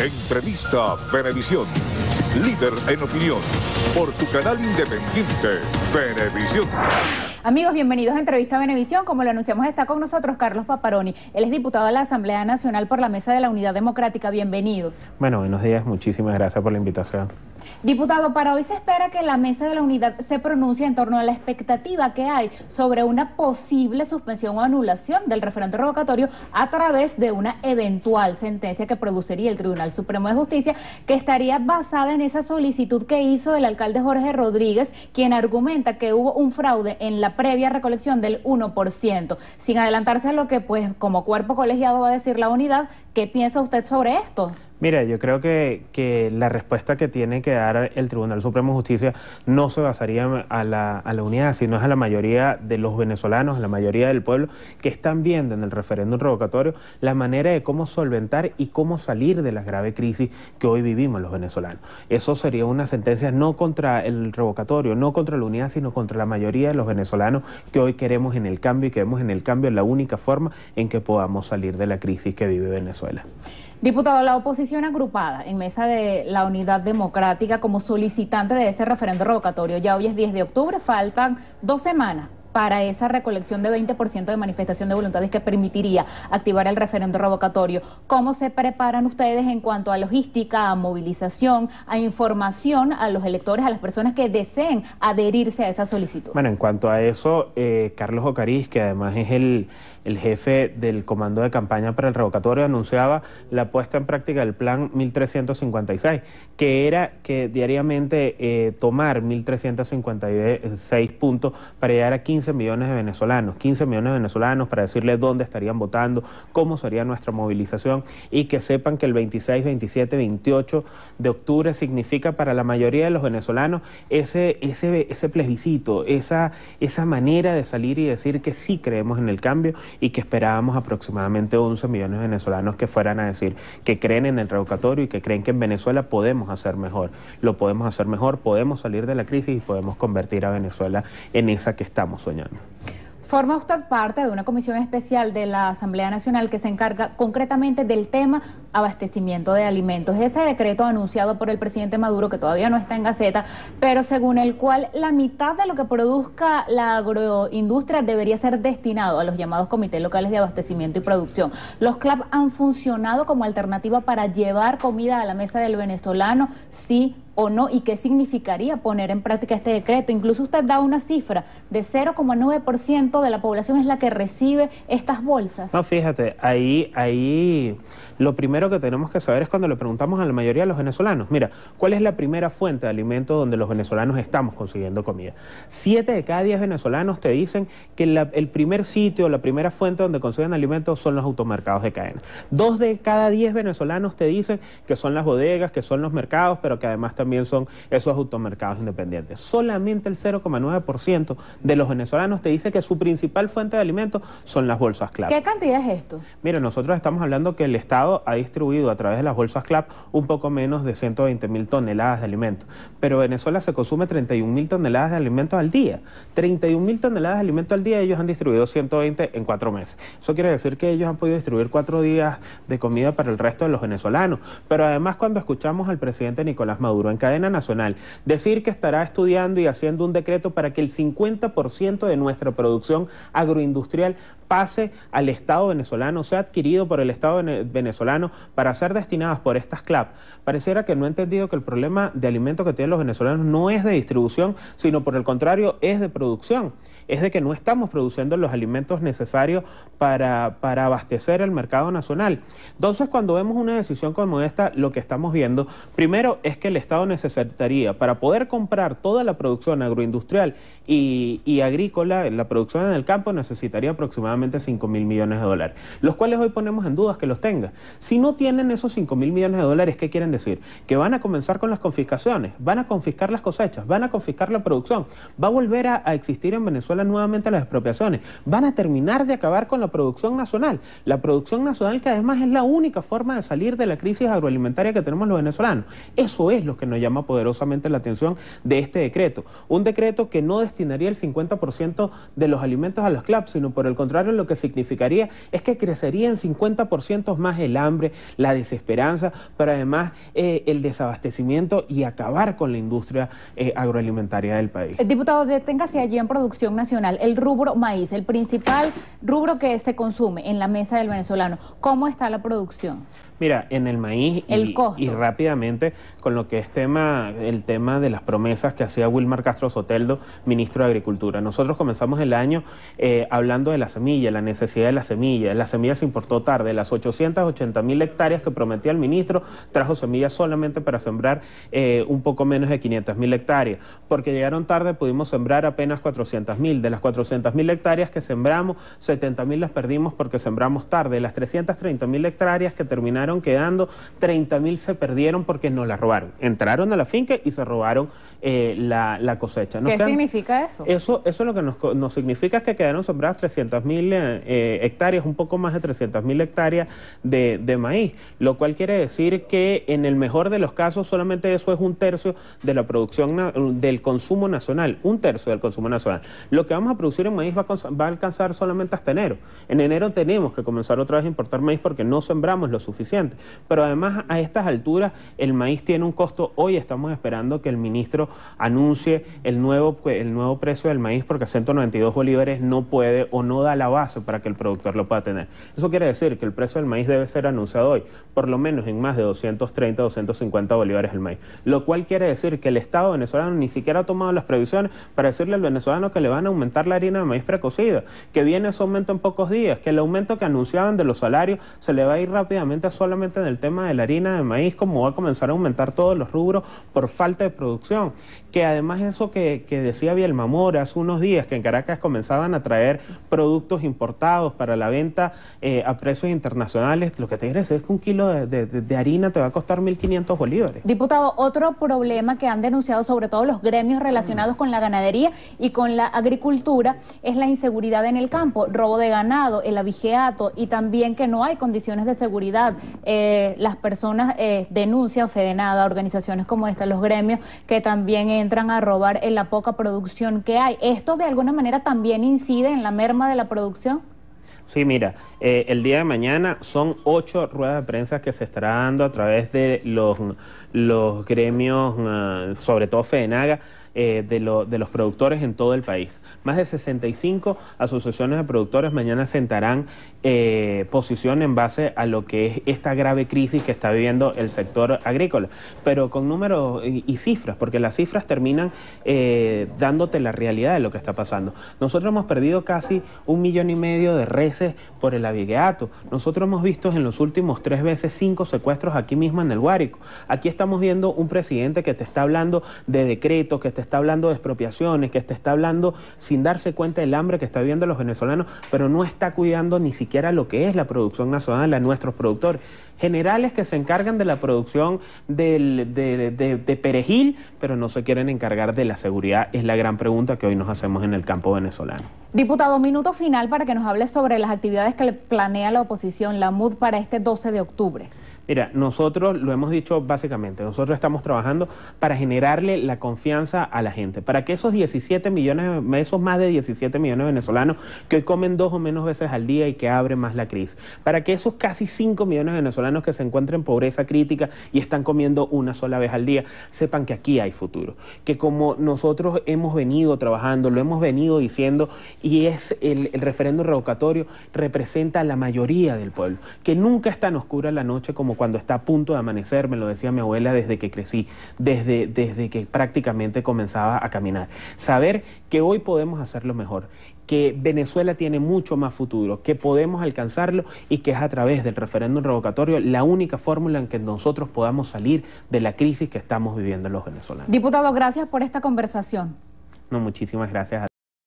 Entrevista Venevisión. Líder en opinión. Por tu canal independiente, Venevisión. Amigos, bienvenidos a Entrevista Venevisión. Como lo anunciamos, está con nosotros Carlos Paparoni. Él es diputado de la Asamblea Nacional por la Mesa de la Unidad Democrática. Bienvenido. Bueno, buenos días. Muchísimas gracias por la invitación. Diputado, para hoy se espera que la Mesa de la Unidad se pronuncie en torno a la expectativa que hay sobre una posible suspensión o anulación del referendo revocatorio a través de una eventual sentencia que produciría el Tribunal Supremo de Justicia, que estaría basada en esa solicitud que hizo el alcalde Jorge Rodríguez, quien argumenta que hubo un fraude en la previa recolección del 1%. Sin adelantarse a lo que, pues, como cuerpo colegiado va a decir la unidad, ¿qué piensa usted sobre esto? Mira, yo creo que la respuesta que tiene que dar el Tribunal Supremo de Justicia no se basaría a la unidad, sino a la mayoría de los venezolanos, a la mayoría del pueblo que están viendo en el referéndum revocatorio la manera de cómo solventar y cómo salir de la grave crisis que hoy vivimos los venezolanos. Eso sería una sentencia no contra el revocatorio, no contra la unidad, sino contra la mayoría de los venezolanos que hoy queremos en el cambio y que vemos en el cambio la única forma en que podamos salir de la crisis que vive Venezuela. Diputado, la oposición agrupada en Mesa de la Unidad Democrática como solicitante de ese referendo revocatorio, ya hoy es 10 de octubre, faltan 2 semanas para esa recolección de 20% de manifestación de voluntades que permitiría activar el referendo revocatorio. ¿Cómo se preparan ustedes en cuanto a logística, a movilización, a información a los electores, a las personas que deseen adherirse a esa solicitud? Bueno, en cuanto a eso, Carlos Ocariz, que además es el jefe del comando de campaña para el revocatorio, anunciaba la puesta en práctica del plan 1356, que era que diariamente tomar 1356 puntos para llegar a 15 millones de venezolanos, 15 millones de venezolanos para decirles dónde estarían votando, cómo sería nuestra movilización y que sepan que el 26, 27, 28 de octubre significa para la mayoría de los venezolanos ese plebiscito, esa manera de salir y decir que sí creemos en el cambio y que esperábamos aproximadamente 11 millones de venezolanos que fueran a decir que creen en el revocatorio y que creen que en Venezuela podemos hacer mejor, lo podemos hacer mejor, podemos salir de la crisis y podemos convertir a Venezuela en esa que estamos soñando. Forma usted parte de una comisión especial de la Asamblea Nacional que se encarga concretamente del tema abastecimiento de alimentos. Ese decreto anunciado por el presidente Maduro, que todavía no está en Gaceta, pero según el cual la mitad de lo que produzca la agroindustria debería ser destinado a los llamados comités locales de abastecimiento y producción. Los CLAP han funcionado como alternativa para llevar comida a la mesa del venezolano, sí o no, y qué significaría poner en práctica este decreto. Incluso usted da una cifra de 0,9% de la población es la que recibe estas bolsas. No, fíjate, ahí lo primero que tenemos que saber es cuando le preguntamos a la mayoría de los venezolanos, mira, ¿cuál es la primera fuente de alimentos donde los venezolanos estamos consiguiendo comida? 7 de cada 10 venezolanos te dicen que el primer sitio, la primera fuente donde consiguen alimentos son los automercados de cadena. 2 de cada 10 venezolanos te dicen que son las bodegas, que son los mercados, pero que además también son esos automercados independientes. Solamente el 0,9% de los venezolanos te dice que su principal fuente de alimentos son las bolsas CLAP. ¿Qué cantidad es esto? Mira, nosotros estamos hablando que el Estado ha distribuido a través de las bolsas CLAP un poco menos de 120.000 toneladas de alimentos, pero Venezuela se consume 31.000 toneladas de alimentos al día. 31.000 toneladas de alimentos al día, ellos han distribuido 120 en 4 meses. Eso quiere decir que ellos han podido distribuir 4 días de comida para el resto de los venezolanos. Pero además, cuando escuchamos al presidente Nicolás Maduro en cadena nacional decir que estará estudiando y haciendo un decreto para que el 50% de nuestra producción agroindustrial pase al Estado venezolano, sea adquirido por el Estado venezolano para ser destinadas por estas CLAP, pareciera que no ha entendido que el problema de alimentos que tienen los venezolanos no es de distribución, sino por el contrario es de producción. Es de que no estamos produciendo los alimentos necesarios para abastecer el mercado nacional. Entonces, cuando vemos una decisión como esta, lo que estamos viendo, primero es que el Estado necesitaría, para poder comprar toda la producción agroindustrial y agrícola, la producción en el campo, necesitaría aproximadamente 5.000 millones de dólares, los cuales hoy ponemos en dudas que los tenga. Si no tienen esos 5.000 millones de dólares, ¿qué quieren decir? Que van a comenzar con las confiscaciones, van a confiscar las cosechas, van a confiscar la producción, va a volver a existir en Venezuela Venezuela nuevamente las expropiaciones. Van a terminar de acabar con la producción nacional. La producción nacional, que además es la única forma de salir de la crisis agroalimentaria que tenemos los venezolanos. Eso es lo que nos llama poderosamente la atención de este decreto. Un decreto que no destinaría el 50% de los alimentos a los CLAP, sino por el contrario, lo que significaría es que crecería en 50% más el hambre, la desesperanza, pero además el desabastecimiento y acabar con la industria agroalimentaria del país. Diputado, deténgase allí en producción nacional. El rubro maíz, el principal rubro que se consume en la mesa del venezolano. ¿Cómo está la producción? Mira, en el maíz y rápidamente con lo que es el tema de las promesas que hacía Wilmar Castro Soteldo, ministro de Agricultura. Nosotros comenzamos el año hablando de la semilla, la necesidad de la semilla. La semilla se importó tarde. Las 880.000 hectáreas que prometía el ministro, trajo semillas solamente para sembrar un poco menos de 500.000 hectáreas. Porque llegaron tarde, pudimos sembrar apenas 400.000. De las 400.000 hectáreas que sembramos, 70.000 las perdimos porque sembramos tarde. Las 330.000 hectáreas que terminaron quedando, 30.000 se perdieron porque nos las robaron. Entraron a la finca y se robaron la cosecha. ¿Qué significa eso? Eso lo que nos significa es que quedaron sembradas 300.000 hectáreas, un poco más de 300.000 hectáreas de maíz, lo cual quiere decir que en el mejor de los casos solamente eso es 1/3 de la producción del consumo nacional, 1/3 del consumo nacional. Lo que vamos a producir en maíz va a alcanzar solamente hasta enero. En enero tenemos que comenzar otra vez a importar maíz porque no sembramos lo suficiente. Pero además a estas alturas el maíz tiene un costo. Hoy estamos esperando que el ministro anuncie el nuevo precio del maíz porque a 192 bolívares no puede o no da la base para que el productor lo pueda tener. Eso quiere decir que el precio del maíz debe ser anunciado hoy, por lo menos en más de 230, 250 bolívares el maíz. Lo cual quiere decir que el Estado venezolano ni siquiera ha tomado las previsiones para decirle al venezolano que le van a aumentar la harina de maíz precocida, que viene ese aumento en pocos días, que el aumento que anunciaban de los salarios se le va a ir rápidamente solamente en el tema de la harina de maíz, como va a comenzar a aumentar todos los rubros por falta de producción. Que además eso que decía Bielma Mora hace unos días, que en Caracas comenzaban a traer productos importados para la venta a precios internacionales, lo que te quiere decir es que 1 kilo de harina te va a costar 1.500 bolívares. Diputado, otro problema que han denunciado sobre todo los gremios relacionados con la ganadería y con la agricultura es la inseguridad en el campo, robo de ganado, el abigeato y también que no hay condiciones de seguridad. Las personas denuncian, FEDENADA, organizaciones como esta, los gremios, que también entran a robar en la poca producción que hay. ¿Esto de alguna manera también incide en la merma de la producción? Sí, mira, el día de mañana son 8 ruedas de prensa que se estará dando a través de los gremios, sobre todo FEDENAGA, de los productores en todo el país. Más de 65 asociaciones de productores mañana sentarán posición en base a lo que es esta grave crisis que está viviendo el sector agrícola, pero con números y cifras, porque las cifras terminan dándote la realidad de lo que está pasando. Nosotros hemos perdido casi 1,5 millones de reses por el abigeato. Nosotros hemos visto en los últimos 3 veces 5 secuestros aquí mismo en el Guárico. Aquí estamos viendo un presidente que te está hablando de decretos, que te está hablando de expropiaciones, que te está hablando sin darse cuenta del hambre que está viviendo los venezolanos, pero no está cuidando ni siquiera lo que es la producción nacional a nuestros productores. Generales que se encargan de la producción de perejil, pero no se quieren encargar de la seguridad, es la gran pregunta que hoy nos hacemos en el campo venezolano. Diputado, minuto final para que nos hable sobre las actividades que le planea la oposición, la MUD, para este 12 de octubre. Mira, nosotros lo hemos dicho básicamente, nosotros estamos trabajando para generarle la confianza a la gente, para que esos 17 millones, esos más de 17 millones de venezolanos que hoy comen 2 o menos veces al día y que abre más la crisis, para que esos casi 5 millones de venezolanos que se encuentran en pobreza crítica y están comiendo una sola vez al día, sepan que aquí hay futuro, que como nosotros hemos venido trabajando, lo hemos venido diciendo, y es el referéndum revocatorio representa a la mayoría del pueblo, que nunca es tan oscura la noche como cuando está a punto de amanecer, me lo decía mi abuela desde que crecí, desde que prácticamente comenzaba a caminar. Saber que hoy podemos hacerlo mejor, que Venezuela tiene mucho más futuro, que podemos alcanzarlo y que es a través del referéndum revocatorio la única fórmula en que nosotros podamos salir de la crisis que estamos viviendo los venezolanos. Diputado, gracias por esta conversación. No, muchísimas gracias a